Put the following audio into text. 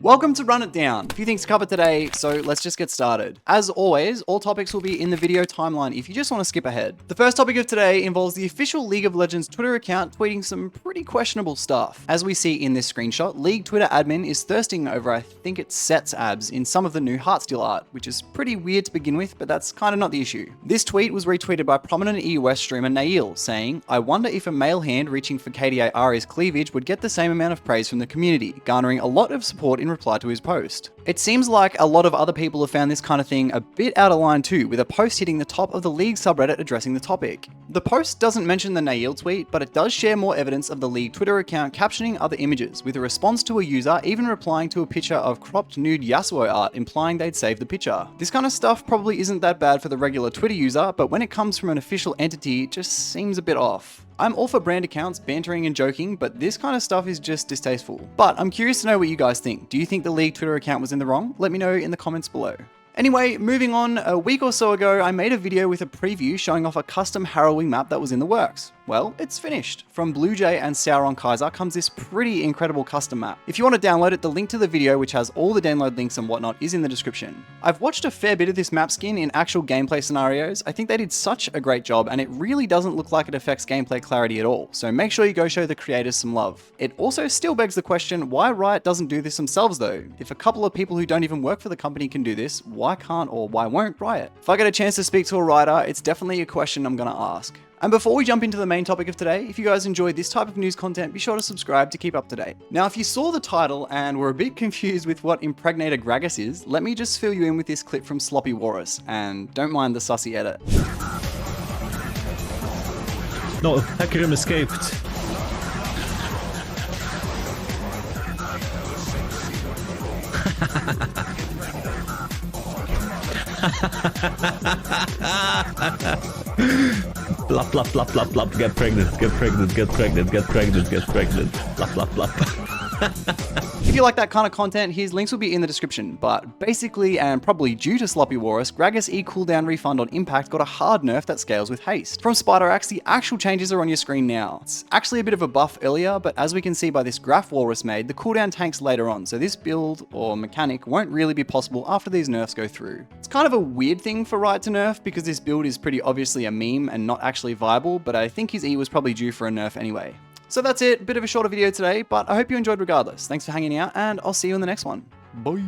Welcome to Run It Down. A few things to cover today, so let's just get started. As always, all topics will be in the video timeline if you just want to skip ahead. The first topic of today involves the official League of Legends Twitter account tweeting some pretty questionable stuff. As we see in this screenshot, League Twitter admin is thirsting over, I think it's Set's abs in some of the new Heartsteel art, which is pretty weird to begin with, but that's kind of not the issue. This tweet was retweeted by prominent EUS streamer Nail, saying, "I wonder if a male hand reaching for KDA Aria's cleavage would get the same amount of praise from the community," garnering a lot of support in reply to his post. It seems like a lot of other people have found this kind of thing a bit out of line too, with a post hitting the top of the League subreddit addressing the topic. The post doesn't mention the Nail tweet, but it does share more evidence of the League Twitter account captioning other images, with a response to a user even replying to a picture of cropped nude Yasuo art implying they'd saved the picture. This kind of stuff probably isn't that bad for the regular Twitter user, but when it comes from an official entity, it just seems a bit off. I'm all for brand accounts bantering and joking, but this kind of stuff is just distasteful. But I'm curious to know what you guys think. Do you think the League Twitter account was in the wrong? Let me know in the comments below. Anyway, moving on, a week or so ago, I made a video with a preview showing off a custom Harrowing map that was in the works. Well, it's finished. From Blue Jay and Sauron Kaiser comes this pretty incredible custom map. If you want to download it, the link to the video, which has all the download links and whatnot, is in the description. I've watched a fair bit of this map skin in actual gameplay scenarios. I think they did such a great job, and it really doesn't look like it affects gameplay clarity at all, so make sure you go show the creators some love. It also still begs the question, why Riot doesn't do this themselves though? If a couple of people who don't even work for the company can do this, why can't or why won't Riot? If I get a chance to speak to a writer, it's definitely a question I'm gonna ask. And before we jump into the main topic of today, if you guys enjoyed this type of news content, be sure to subscribe to keep up to date. Now, if you saw the title and were a bit confused with what Impregnator Gragas is, let me just fill you in with this clip from Sloppy Walrus, and don't mind the sussy edit. No, Hecarim escaped. Blop, blop, blop, blop, blop, get pregnant, get pregnant, get pregnant, get pregnant, get pregnant, blop, blop, blop. If you like that kind of content, his links will be in the description, but basically, and probably due to Sloppy Walrus, Gragas E cooldown refund on impact got a hard nerf that scales with haste. From Spider Axe, the actual changes are on your screen now. It's actually a bit of a buff earlier, but as we can see by this graph Walrus made, the cooldown tanks later on, so this build or mechanic won't really be possible after these nerfs go through. It's kind of a weird thing for Riot to nerf, because this build is pretty obviously a meme and not actually viable, but I think his E was probably due for a nerf anyway. So that's it, bit of a shorter video today, but I hope you enjoyed regardless. Thanks for hanging out, and I'll see you in the next one. Bye!